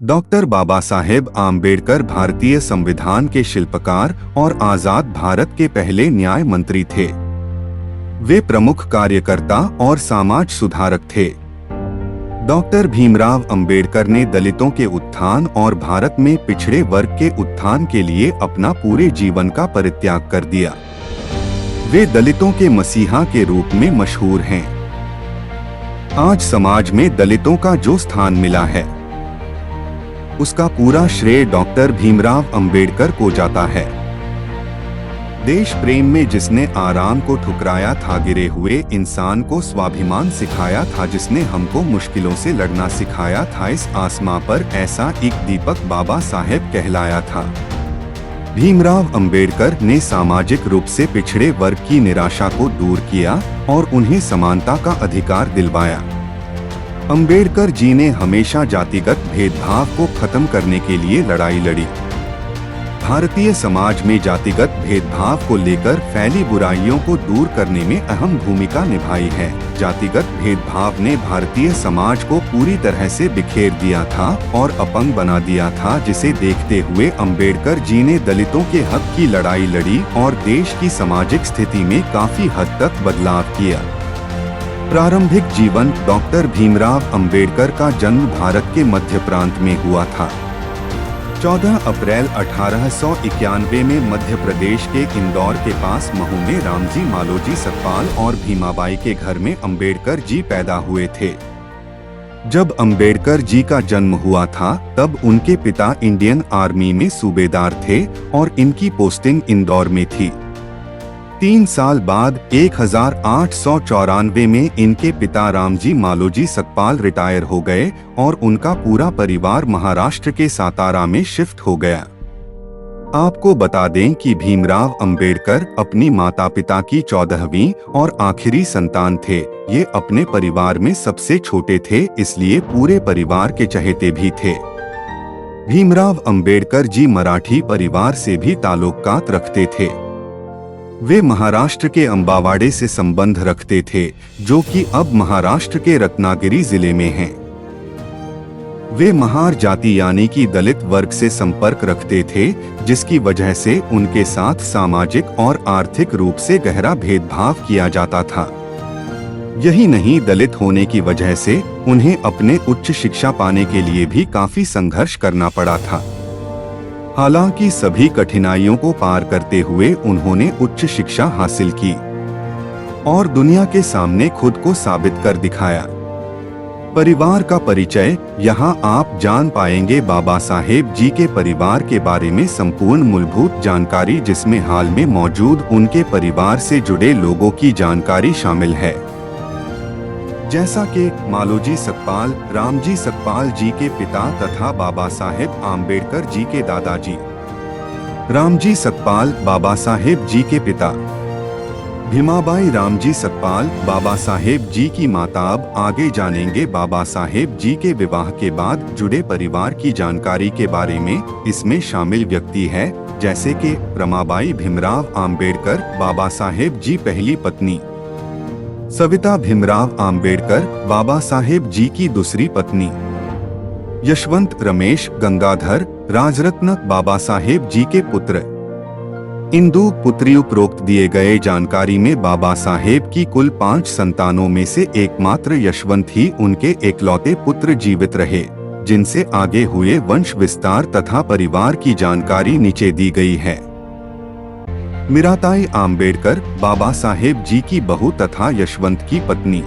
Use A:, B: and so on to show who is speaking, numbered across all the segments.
A: Doctor Baba Saheb Ambedkar भारतीय संविधान के शिल्पकार और आजाद भारत के पहले न्याय मंत्री थे। वे प्रमुख कार्यकर्ता और समाज सुधारक थे। डॉक्टर भीमराव अंबेडकर ने दलितों के उत्थान और भारत में पिछड़े वर्ग के उत्थान के लिए अपना पूरे जीवन का परित्याग कर दिया। वे दलितों के मसीहा के रूप में मशहूर हैं। आज समाज में दलितों का जो स्थान मिला है, उसका पूरा श्रेय डॉक्टर भीमराव अंबेडकर को जाता है। देश प्रेम में जिसने आराम को ठुकराया था, गिरे हुए इंसान को स्वाभिमान सिखाया था, जिसने हमको मुश्किलों से लड़ना सिखाया था, इस आसमां पर ऐसा एक दीपक बाबा साहेब कहलाया था। भीमराव अंबेडकर ने सामाजिक रूप से पिछड़े वर्ग की निराशा को दूर किया और उन्हें समानता का अधिकार दिलवाया। अंबेडकर जी ने हमेशा जातिगत भेदभाव को खत्म करने के लिए लड़ाई लड़ी। भारतीय समाज में जातिगत भेदभाव को लेकर फैली बुराइयों को दूर करने में अहम भूमिका निभाई है। जातिगत भेदभाव ने भारतीय समाज को पूरी तरह से बिखेर दिया था और अपंग बना दिया था, जिसे देखते हुए अंबेडकर जी ने दलितों के हक की लड़ाई लड़ी और देश की सामाजिक स्थिति में काफी हद तक बदलाव किया। प्रारंभिक जीवन डॉक्टर भीमराव अंबेडकर का जन्म भारत के मध्य प्रांत में हुआ था। 14 अप्रैल 1891 में मध्य प्रदेश के इंदौर के पास महू में रामजी मालोजी सतपाल और भीमाबाई के घर में अंबेडकर जी पैदा हुए थे। जब अंबेडकर जी का जन्म हुआ था, तब उनके पिता इंडियन आर्मी में सूबेदार थे और इनकी पोस्टिंग इंदौर में थी। 3 साल बाद 1894 में इनके पिता रामजी मालोजी सतपाल रिटायर हो गए और उनका पूरा परिवार महाराष्ट्र के सातारा में शिफ्ट हो गया। आपको बता दें कि भीमराव अंबेडकर अपनी माता पिता की 14वीं और आखिरी संतान थे। ये अपने परिवार में सबसे छोटे थे, इसलिए पूरे परिवार के चहेते भी थे। भीमराव अंबेडकर जी मराठी परिवार से भी ताल्लुकात रखते थे। वे महाराष्ट्र के अंबावाड़े से संबंध रखते थे, जो कि अब महाराष्ट्र के रत्नागिरी जिले में है। वे महार जाति यानी कि दलित वर्ग से संपर्क रखते थे, जिसकी वजह से उनके साथ सामाजिक और आर्थिक रूप से गहरा भेदभाव किया जाता था। यही नहीं, दलित होने की वजह से उन्हें अपने उच्च शिक्षा पाने के लिए भी काफी संघर्ष करना पड़ा था। हालांकि सभी कठिनाइयों को पार करते हुए उन्होंने उच्च शिक्षा हासिल की और दुनिया के सामने खुद को साबित कर दिखाया। परिवार का परिचय यहाँ आप जान पाएंगे। बाबा साहेब जी के परिवार के बारे में संपूर्ण मूलभूत जानकारी, जिसमें हाल में मौजूद उनके परिवार से जुड़े लोगों की जानकारी शामिल है, जैसा कि मालोजी सतपाल रामजी सतपाल जी के पिता तथा बाबा साहेब आम्बेडकर जी के दादाजी। रामजी सतपाल बाबा साहेब जी के पिता। भीमाबाई रामजी सतपाल बाबा साहेब जी की माता। अब आगे जानेंगे बाबा साहेब जी के विवाह के बाद जुड़े परिवार की जानकारी के बारे में। इसमें शामिल व्यक्ति है जैसे कि रमाबाई भीमराव आम्बेडकर, बाबा साहेब जी पहली पत्नी। सविता भीमराव आम्बेडकर, बाबा साहेब जी की दूसरी पत्नी। यशवंत रमेश गंगाधर राजरत्न, बाबा साहेब जी के पुत्र। इंदु पुत्री। उपरोक्त दिए गए जानकारी में बाबा साहेब की कुल 5 संतानों में से एकमात्र यशवंत ही उनके एकलौते पुत्र जीवित रहे, जिनसे आगे हुए वंश विस्तार तथा परिवार की जानकारी नीचे दी गई है। मीराताई आम्बेडकर, बाबा साहेब जी की बहू तथा यशवंत की पत्नी।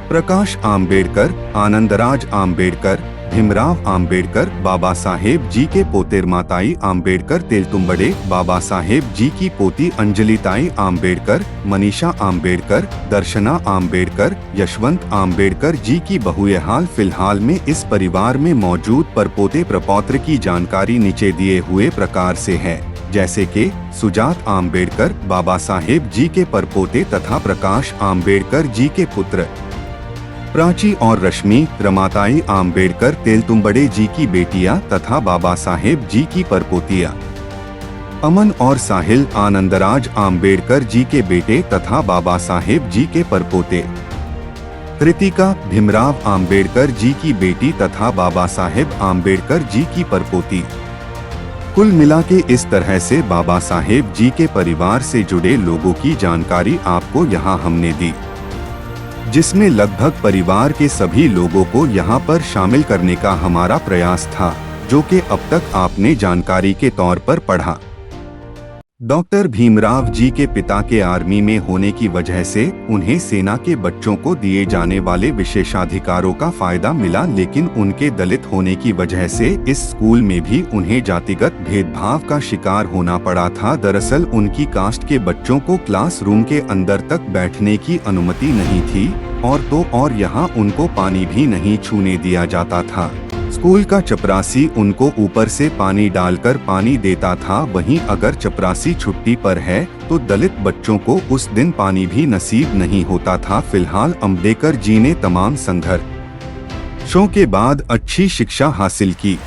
A: प्रकाश आम्बेडकर, आनंदराज आम्बेडकर, भीमराव आम्बेडकर, बाबा साहेब जी के पोते। रमाताई आम्बेडकर तेलतुंबड़े, बाबा साहेब जी की पोती अंजलिताई आम्बेडकर, मनीषा आम्बेडकर, दर्शना आम्बेडकर, यशवंत आम्बेडकर जी की बहू। हाल फिलहाल में इस परिवार में मौजूद परपोते प्रपौत्र की जानकारी नीचे दिए हुए प्रकार से है, जैसे कि सुजात आम्बेडकर, बाबा साहेब जी के परपोते तथा प्रकाश आम्बेडकर जी के पुत्र। प्राची और रश्मि रमाताई आम्बेडकर तेलतुंबड़े जी की बेटियां तथा बाबा साहेब जी की परपोतियां। अमन और साहिल आनंदराज आम्बेडकर जी के बेटे तथा बाबा साहेब जी के परपोते। कृतिका भीमराव आम्बेडकर जी की बेटी तथा बाबा साहेब आम्बेडकर जी की परपोती। कुल मिला के इस तरह से बाबा साहेब जी के परिवार से जुड़े लोगों की जानकारी आपको यहाँ हमने दी, जिसमें लगभग परिवार के सभी लोगों को यहाँ पर शामिल करने का हमारा प्रयास था, जो कि अब तक आपने जानकारी के तौर पर पढ़ा। डॉक्टर भीमराव जी के पिता के आर्मी में होने की वजह से उन्हें सेना के बच्चों को दिए जाने वाले विशेषाधिकारों का फायदा मिला, लेकिन उनके दलित होने की वजह से इस स्कूल में भी उन्हें जातिगत भेदभाव का शिकार होना पड़ा था। दरअसल उनकी कास्ट के बच्चों को क्लासरूम के अंदर तक बैठने की अनुमति नहीं थी और यहाँ उनको पानी भी नहीं छूने दिया जाता था। स्कूल का चपरासी उनको ऊपर से पानी डालकर पानी देता था, वहीं अगर चपरासी छुट्टी पर है तो दलित बच्चों को उस दिन पानी भी नसीब नहीं होता था। फिलहाल अम्बेडकर जी ने तमाम संघर्षों के बाद अच्छी शिक्षा हासिल की।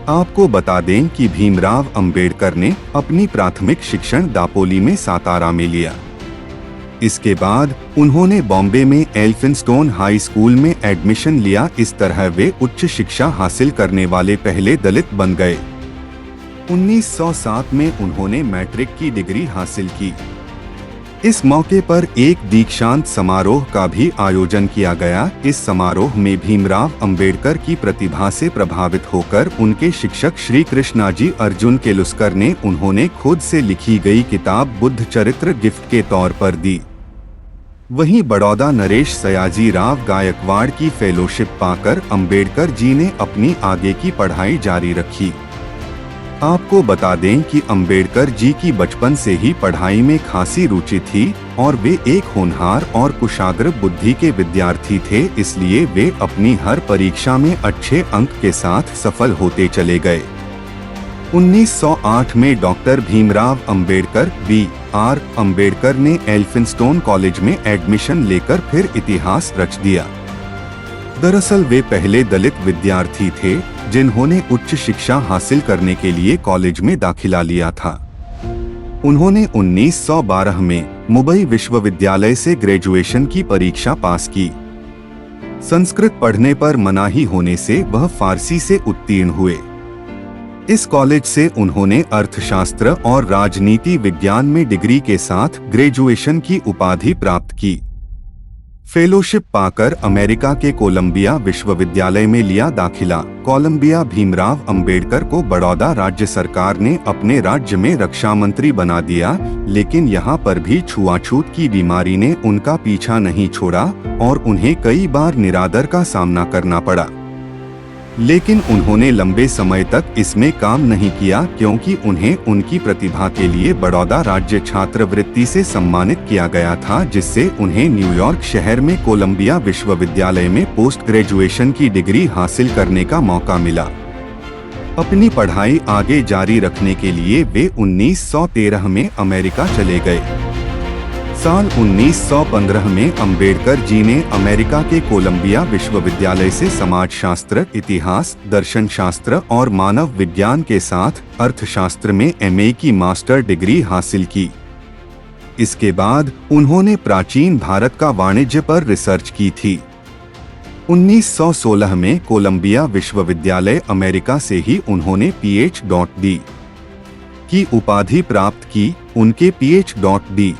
A: आपको बता दें कि भीमराव अम्बेडकर ने अपनी प्राथमिक शिक्षण दापोली में सातारा में लिया। इसके बाद उन्होंने बॉम्बे में एल्फिंस्टोन हाई स्कूल में एडमिशन लिया। इस तरह वे उच्च शिक्षा हासिल करने वाले पहले दलित बन गए। 1907 में उन्होंने मैट्रिक की डिग्री हासिल की। इस मौके पर एक दीक्षांत समारोह का भी आयोजन किया गया। इस समारोह में भीमराव अम्बेडकर की प्रतिभा से प्रभावित होकर उनके शिक्षक श्री कृष्णाजी अर्जुन केलुस्कर ने उन्होंने खुद से लिखी गई किताब बुद्ध चरित्र गिफ्ट के तौर पर दी। वहीं बड़ौदा नरेश सयाजी राव गायकवाड़ की फेलोशिप पाकर अम्बेडकर जी ने अपनी आगे की पढ़ाई जारी रखी। आपको बता दें कि अम्बेडकर जी की बचपन से ही पढ़ाई में खासी रुचि थी और वे एक होनहार और कुशाग्र बुद्धि के विद्यार्थी थे, इसलिए वे अपनी हर परीक्षा में अच्छे अंक के साथ सफल होते चले गए। 1908 में डॉक्टर भीमराव अम्बेडकर B.R. अम्बेडकर ने एल्फिंस्टोन कॉलेज में एडमिशन लेकर फिर इतिहास रच दिया। दरअसल वे पहले दलित विद्यार्थी थे जिन्होंने उच्च शिक्षा हासिल करने के लिए कॉलेज में दाखिला लिया था। उन्होंने 1912 में मुंबई विश्वविद्यालय से ग्रेजुएशन की परीक्षा पास की। संस्कृत पढ़ने पर मनाही होने से वह फारसी से उत्तीर्ण हुए। इस कॉलेज से उन्होंने अर्थशास्त्र और राजनीति विज्ञान में डिग्री के साथ ग्रेजुएशन की उपाधि प्राप्त की। फेलोशिप पाकर अमेरिका के कोलंबिया विश्वविद्यालय में लिया दाखिला। कोलंबिया भीमराव अम्बेडकर को बड़ौदा राज्य सरकार ने अपने राज्य में रक्षा मंत्री बना दिया, लेकिन यहाँ पर भी छुआछूत की बीमारी ने उनका पीछा नहीं छोड़ा और उन्हें कई बार निरादर का सामना करना पड़ा। लेकिन उन्होंने लंबे समय तक इसमें काम नहीं किया, क्योंकि उन्हें उनकी प्रतिभा के लिए बड़ौदा राज्य छात्रवृत्ति से सम्मानित किया गया था, जिससे उन्हें न्यूयॉर्क शहर में कोलंबिया विश्वविद्यालय में पोस्ट ग्रेजुएशन की डिग्री हासिल करने का मौका मिला। अपनी पढ़ाई आगे जारी रखने के लिए वे 1913 में अमेरिका चले गए। साल 1915 में अम्बेडकर जी ने अमेरिका के कोलंबिया विश्वविद्यालय से समाजशास्त्र, इतिहास, दर्शन शास्त्र और मानव विज्ञान के साथ अर्थशास्त्र में MA की मास्टर डिग्री हासिल की। इसके बाद उन्होंने प्राचीन भारत का वाणिज्य पर रिसर्च की थी। 1916 में कोलंबिया विश्वविद्यालय अमेरिका से ही उन्होंने PhD की उपाधि प्राप्त की। उनके PhD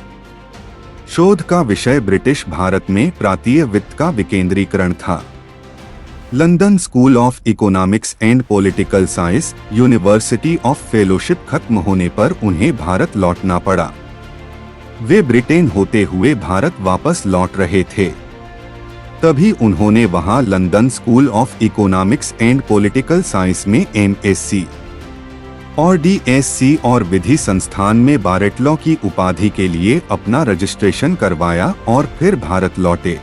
A: शोध का विषय ब्रिटिश भारत में प्रांतीय वित्त का विकेंद्रीकरण था। London school of economics and political science, university of fellowship खत्म होने पर उन्हें भारत लौटना पड़ा। वे ब्रिटेन होते हुए भारत वापस लौट रहे थे। तभी उन्होंने वहां London school of economics and political science में MSc और DSc और विधि संस्थान में बैचलर की उपाधि के लिए अपना रजिस्ट्रेशन करवाया और फिर भारत लौटे।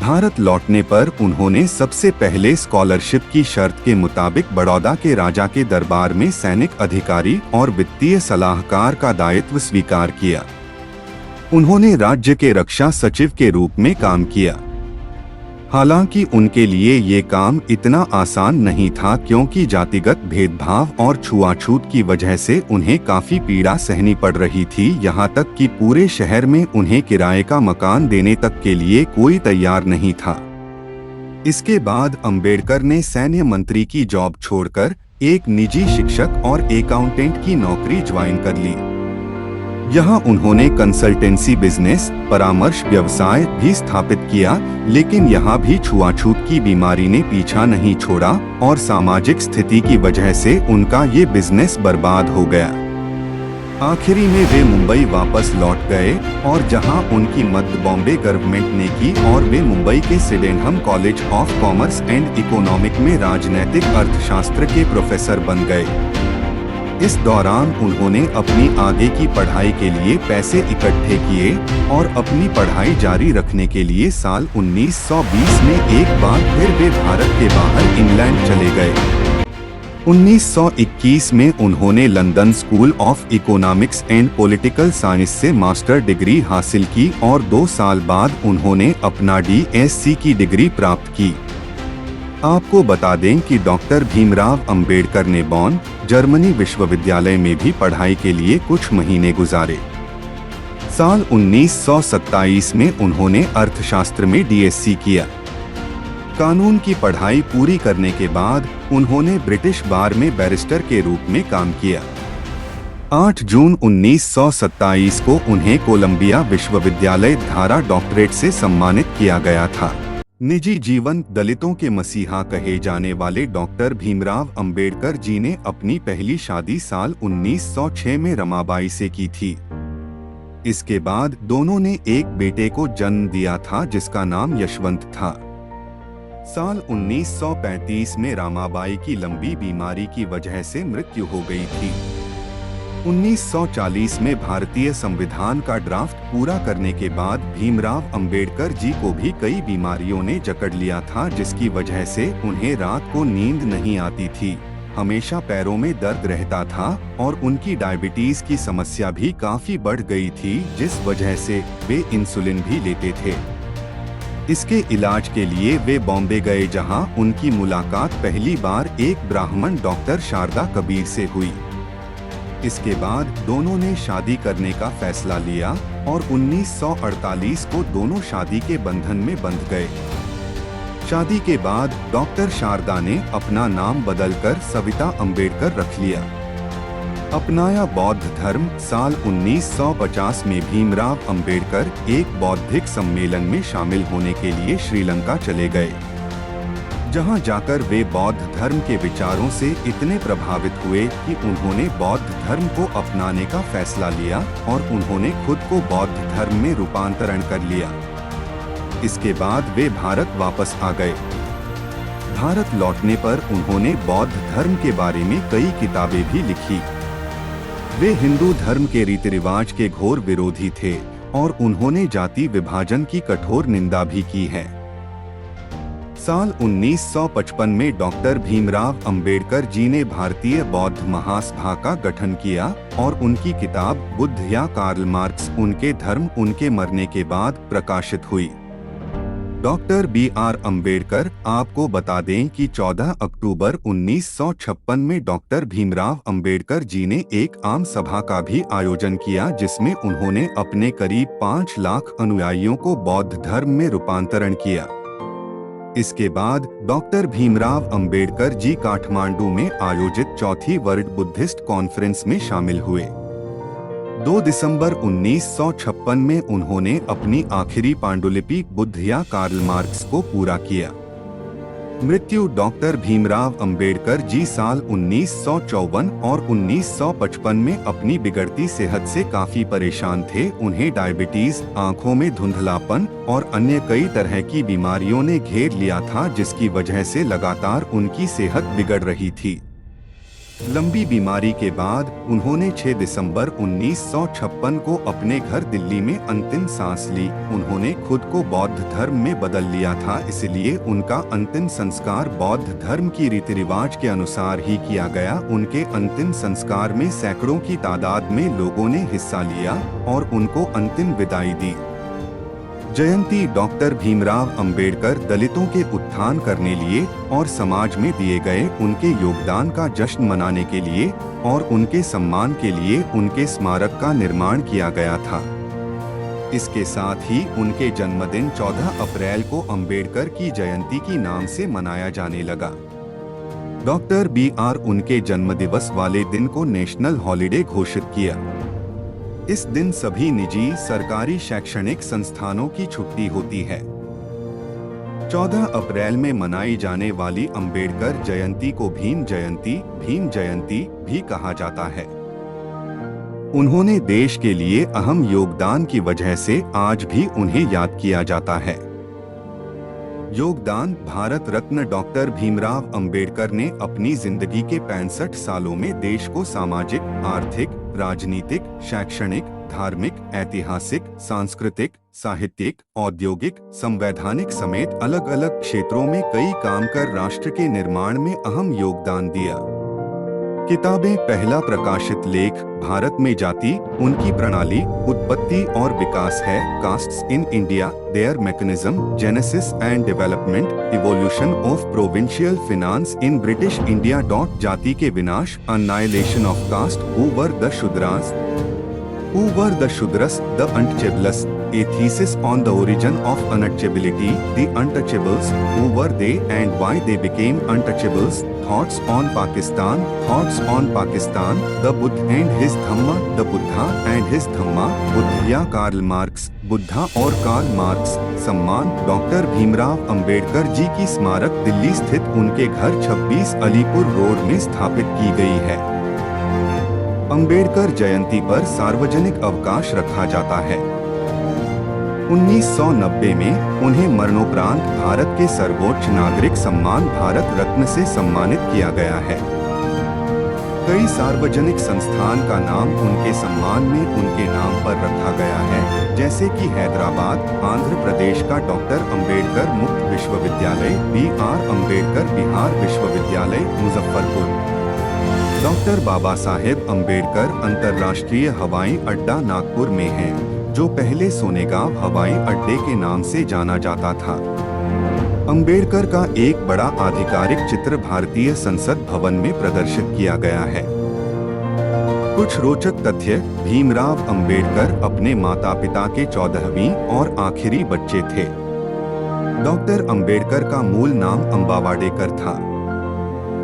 A: भारत लौटने पर उन्होंने सबसे पहले स्कॉलरशिप की शर्त के मुताबिक बड़ौदा के राजा के दरबार में सैनिक अधिकारी और वित्तीय सलाहकार का दायित्व स्वीकार किया। उन्होंने राज्य के रक्षा सचिव के रूप में काम किया। हालांकि उनके लिए ये काम इतना आसान नहीं था, क्योंकि जातिगत भेदभाव और छुआछूत की वजह से उन्हें काफी पीड़ा सहनी पड़ रही थी। यहाँ तक कि पूरे शहर में उन्हें किराए का मकान देने तक के लिए कोई तैयार नहीं था। इसके बाद अंबेडकर ने सैन्य मंत्री की जॉब छोड़कर एक निजी शिक्षक और अकाउंटेंट की नौकरी ज्वाइन कर ली। यहाँ उन्होंने कंसल्टेंसी बिजनेस परामर्श व्यवसाय भी स्थापित किया, लेकिन यहाँ भी छुआछूत की बीमारी ने पीछा नहीं छोड़ा और सामाजिक स्थिति की वजह से उनका ये बिजनेस बर्बाद हो गया। आखिरी में वे मुंबई वापस लौट गए और जहाँ उनकी मदद बॉम्बे गवर्नमेंट ने की और वे मुंबई के Sydenham college of commerce and economic में राजनैतिक अर्थशास्त्र के प्रोफेसर बन गए। इस दौरान उन्होंने अपनी आगे की पढ़ाई के लिए पैसे इकट्ठे किए और अपनी पढ़ाई जारी रखने के लिए साल 1920 में एक बार फिर वे भारत के बाहर इंग्लैंड चले गए। 1921 में उन्होंने London school of economics and political science से मास्टर डिग्री हासिल की और 2 साल बाद उन्होंने अपना DSc की डिग्री प्राप्त की। आपको बता दें कि डॉक्टर भीमराव अंबेडकर ने बॉन, जर्मनी विश्वविद्यालय में भी पढ़ाई के लिए कुछ महीने गुजारे। साल 1927 में उन्होंने अर्थशास्त्र में DSc किया। कानून की पढ़ाई पूरी करने के बाद उन्होंने ब्रिटिश बार में बैरिस्टर के रूप में काम किया। 8 जून 1927 को उन्हें कोलंबिया विश्वविद्यालय द्वारा डॉक्टरेट से सम्मानित किया गया था। निजी जीवन दलितों के मसीहा कहे जाने वाले डॉक्टर भीमराव अंबेडकर जी ने अपनी पहली शादी साल 1906 में रमाबाई से की थी। इसके बाद दोनों ने एक बेटे को जन्म दिया था जिसका नाम यशवंत था। साल 1935 में रमाबाई की लंबी बीमारी की वजह से मृत्यु हो गई थी। 1940 में भारतीय संविधान का ड्राफ्ट पूरा करने के बाद भीमराव अंबेडकर जी को भी कई बीमारियों ने जकड़ लिया था, जिसकी वजह से उन्हें रात को नींद नहीं आती थी, हमेशा पैरों में दर्द रहता था और उनकी डायबिटीज की समस्या भी काफी बढ़ गई थी, जिस वजह से वे इंसुलिन भी लेते थे। इसके इलाज के लिए वे बॉम्बे गए, जहां उनकी मुलाकात पहली बार एक ब्राह्मण डॉक्टर शारदा कबीर से हुई। इसके बाद दोनों ने शादी करने का फैसला लिया और 1948 को दोनों शादी के बंधन में बंध गए। शादी के बाद डॉक्टर शारदा ने अपना नाम बदलकर सविता अंबेडकर रख लिया। अपनाया बौद्ध धर्म। साल 1950 में भीमराव अंबेडकर एक बौद्धिक सम्मेलन में शामिल होने के लिए श्रीलंका चले गए, जहां जाकर वे बौद्ध धर्म के विचारों से इतने प्रभावित हुए कि उन्होंने बौद्ध धर्म को अपनाने का फैसला लिया और उन्होंने खुद को बौद्ध धर्म में रूपांतरण कर लिया। इसके बाद वे भारत वापस आ गए। भारत लौटने पर उन्होंने बौद्ध धर्म के बारे में कई किताबें भी लिखी। वे हिंदू धर्म के रीति रिवाज के घोर विरोधी थे और उन्होंने जाति विभाजन की कठोर निंदा भी की है। साल 1955 में डॉक्टर भीमराव अंबेडकर जी ने भारतीय बौद्ध महासभा का गठन किया और उनकी किताब बुद्ध या कार्ल मार्क्स उनके धर्म उनके मरने के बाद प्रकाशित हुई। Doctor B.R. अंबेडकर। आपको बता दें कि 14 अक्टूबर 1956 में डॉक्टर भीमराव अंबेडकर जी ने एक आम सभा का भी आयोजन किया, जिसमें उन्होंने अपने करीब 5 लाख अनुयायियों को बौद्ध धर्म में रूपांतरण किया। इसके बाद डॉक्टर भीमराव अंबेडकर जी काठमांडू में आयोजित चौथी वर्ल्ड बुद्धिस्ट कॉन्फ्रेंस में शामिल हुए। 2 दिसंबर 1956 में उन्होंने अपनी आखिरी पांडुलिपि बुद्ध या कार्ल मार्क्स को पूरा किया। मृत्यु। डॉक्टर भीमराव अंबेडकर जी साल 1954 और 1955 में अपनी बिगड़ती सेहत से काफी परेशान थे। उन्हें डायबिटीज, आंखों में धुंधलापन और अन्य कई तरह की बीमारियों ने घेर लिया था, जिसकी वजह से लगातार उनकी सेहत बिगड़ रही थी। लंबी बीमारी के बाद उन्होंने 6 दिसंबर 1956 को अपने घर दिल्ली में अंतिम सांस ली। उन्होंने खुद को बौद्ध धर्म में बदल लिया था, इसलिए उनका अंतिम संस्कार बौद्ध धर्म की रीति रिवाज के अनुसार ही किया गया। उनके अंतिम संस्कार में सैकड़ों की तादाद में लोगों ने हिस्सा लिया और उनको अंतिम विदाई दी। जयंती डॉक्टर भीमराव अंबेडकर दलितों के उत्थान करने लिए और समाज में दिए गए उनके योगदान का जश्न मनाने के लिए और उनके सम्मान के लिए उनके स्मारक का निर्माण किया गया था। इसके साथ ही उनके जन्मदिन 14 अप्रैल को अंबेडकर की जयंती की नाम से मनाया जाने लगा। डॉक्टर BR उनके जन्मदिवस वाले दिन को नेशनल हॉलिडे घोषित किया। इस दिन सभी निजी सरकारी शैक्षणिक संस्थानों की छुट्टी होती है। 14 अप्रैल में मनाई जाने वाली अंबेडकर जयंती को भीम जयंती भी कहा जाता है। उन्होंने देश के लिए अहम योगदान की वजह से आज भी उन्हें याद किया जाता है। योगदान भारत रत्न डॉक्टर भीमराव अंबेडकर ने अपनी जिंदगी के 65 सालों में देश को सामाजिक, आर्थिक, राजनीतिक, शैक्षणिक, धार्मिक, ऐतिहासिक, सांस्कृतिक, साहित्यिक, औद्योगिक, संवैधानिक समेत अलग अलग क्षेत्रों में कई काम कर राष्ट्र के निर्माण में अहम योगदान दिया। किताबें पहला प्रकाशित लेख भारत में जाति, उनकी प्रणाली, उत्पत्ति और विकास है। Castes in India, their mechanism, genesis and development, evolution of provincial finance in British India. जाति के विनाश, annihilation of caste, who were the Shudras, Who were the Shudras, the untouchables? A thesis on the origin of untouchability, the untouchables, who were they and why they became untouchables? Thoughts on Pakistan, the Buddha and his Dhamma, the Buddha and his Dhamma, Buddha Karl Marx, Buddha और Karl Marx. सम्मान, doctor Bhimrao Ambedkar ji की स्मारक दिल्ली स्थित उनके घर 26 Alipur road में स्थापित की गई है। अंबेडकर जयंती पर सार्वजनिक अवकाश रखा जाता है। 1990 में उन्हें मरणोपरांत भारत के सर्वोच्च नागरिक सम्मान भारत रत्न से सम्मानित किया गया है। कई सार्वजनिक संस्थान का नाम उनके सम्मान में उनके नाम पर रखा गया है, जैसे कि हैदराबाद, आंध्र प्रदेश का डॉक्टर अंबेडकर मुक्त विश्वविद्यालय, BR अंबेडकर बिहार विश्वविद्यालय, मुजफ्फरपुर। डॉक्टर बाबा साहेब अंबेडकर अंतर्राष्ट्रीय हवाई अड्डा नागपुर में है, जो पहले सोनेगांव हवाई अड्डे के नाम से जाना जाता था। अंबेडकर का एक बड़ा आधिकारिक चित्र भारतीय संसद भवन में प्रदर्शित किया गया है। कुछ रोचक तथ्य, भीमराव अंबेडकर अपने माता पिता के 14वीं और आखिरी बच्चे थे। डॉक्टर अंबेडकर का मूल नाम अंबावाडेकर था,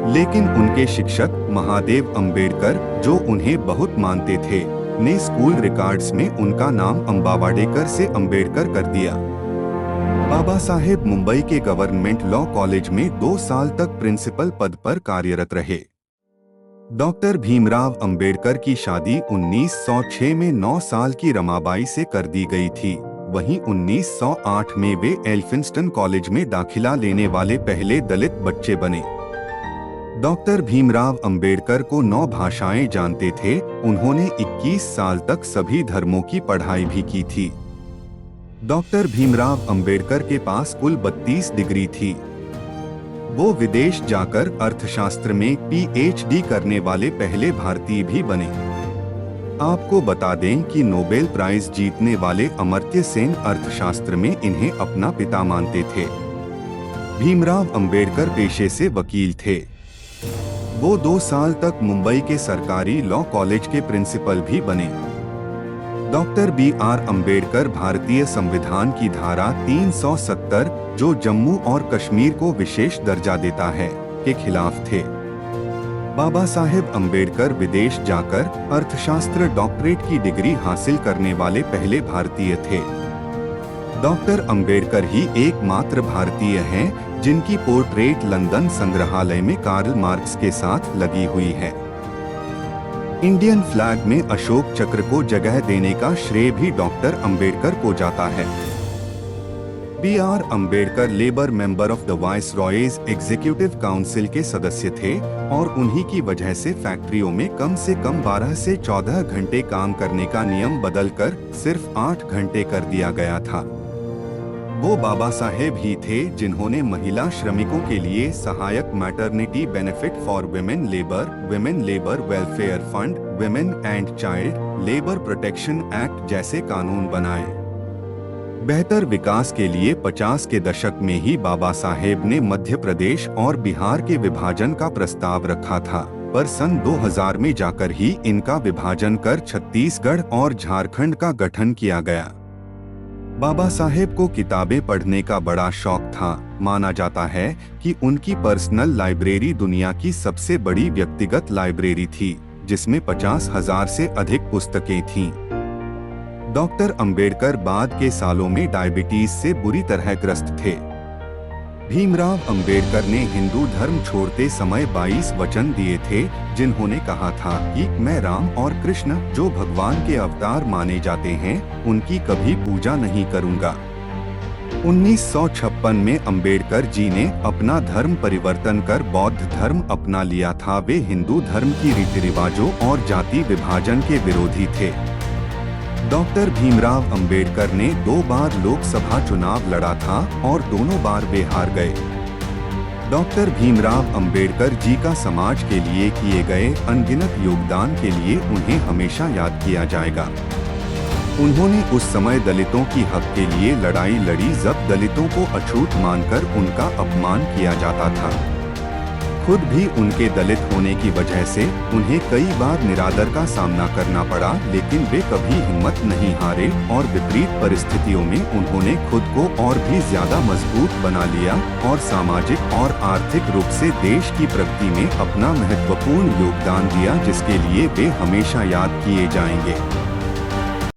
A: लेकिन उनके शिक्षक महादेव अंबेडकर, जो उन्हें बहुत मानते थे, ने स्कूल रिकॉर्ड्स में उनका नाम अंबावाडेकर से अंबेडकर कर दिया। बाबा साहेब मुंबई के गवर्नमेंट लॉ कॉलेज में 2 साल तक प्रिंसिपल पद पर कार्यरत रहे। डॉक्टर भीमराव अंबेडकर की शादी 1906 में 9 साल की रमाबाई से कर दी गई थी। वहीं 1908 में वे एल्फिंस्टन कॉलेज में दाखिला लेने वाले पहले दलित बच्चे बने। डॉक्टर भीमराव अंबेडकर को 9 भाषाएं जानते थे। उन्होंने 21 साल तक सभी धर्मों की पढ़ाई भी की थी। डॉक्टर भीमराव अंबेडकर के पास कुल 32 डिग्री थी। वो विदेश जाकर अर्थशास्त्र में PhD करने वाले पहले भारतीय भी बने। आपको बता दें कि नोबेल प्राइज जीतने वाले अमर्त्य सेन अर्थशास्त्र में इन्हें अपना पिता मानते थे। भीमराव अंबेडकर पेशे से वकील थे। वो 2 साल तक मुंबई के सरकारी लॉ कॉलेज के प्रिंसिपल भी बने। डॉक्टर BR अंबेडकर भारतीय संविधान की धारा 370, जो जम्मू और कश्मीर को विशेष दर्जा देता है, के खिलाफ थे। बाबा साहेब अंबेडकर विदेश जाकर अर्थशास्त्र डॉक्टरेट की डिग्री हासिल करने वाले पहले भारतीय थे। डॉक्टर अंबेडकर ही एकमात्र भारतीय हैं जिनकी पोर्ट्रेट लंदन संग्रहालय में कार्ल मार्क्स के साथ लगी हुई है। इंडियन फ्लैग में अशोक चक्र को जगह देने का श्रेय भी डॉक्टर अंबेडकर को जाता है। BR Ambedkar labour member of the viceroys executive council के सदस्य थे और उन्हीं की वजह से फैक्ट्रियों में कम से कम 12 से 14 घंटे काम करने का नियम बदलकर सिर्फ 8 घंटे कर दिया गया था। वो बाबा साहेब ही थे जिन्होंने महिला श्रमिकों के लिए सहायक maternity benefit for women labour welfare fund, women and child labour protection act जैसे कानून बनाए। बेहतर विकास के लिए 50 के दशक में ही बाबा साहेब ने मध्य प्रदेश और बिहार के विभाजन का प्रस्ताव रखा था, पर सन 2000 में जाकर ही इनका विभाजन कर छत्तीसगढ़ और झारखंड का गठन किया गया। बाबा साहेब को किताबें पढ़ने का बड़ा शौक था। माना जाता है कि उनकी पर्सनल लाइब्रेरी दुनिया की सबसे बड़ी व्यक्तिगत लाइब्रेरी थी, जिसमें 50,000 से अधिक पुस्तकें थीं। डॉक्टर अंबेडकर बाद के सालों में डायबिटीज से बुरी तरह ग्रस्त थे। भीमराव अंबेडकर ने हिंदू धर्म छोड़ते समय 22 वचन दिए थे, जिन्होंने कहा था कि मैं राम और कृष्ण, जो भगवान के अवतार माने जाते हैं, उनकी कभी पूजा नहीं करूंगा। 1956 में अंबेडकर जी ने अपना धर्म परिवर्तन कर बौद्ध धर्म अपना लिया था। वे हिंदू धर्म की रीति रिवाजों और जाति विभाजन के विरोधी थे। डॉक्टर भीमराव अंबेडकर ने 2 बार लोकसभा चुनाव लड़ा था और दोनों बार वे हार गए। डॉक्टर भीमराव अंबेडकर जी का समाज के लिए किए गए अनगिनत योगदान के लिए उन्हें हमेशा याद किया जाएगा। उन्होंने उस समय दलितों की हक के लिए लड़ाई लड़ी जब दलितों को अछूत मानकर उनका अपमान किया जाता था। खुद भी उनके दलित होने की वजह से उन्हें कई बार निरादर का सामना करना पड़ा, लेकिन वे कभी हिम्मत नहीं हारे और विपरीत परिस्थितियों में उन्होंने खुद को और भी ज्यादा मजबूत बना लिया और सामाजिक और आर्थिक रूप से देश की प्रगति में अपना महत्वपूर्ण योगदान दिया, जिसके लिए वे हमेशा याद किए जाएंगे।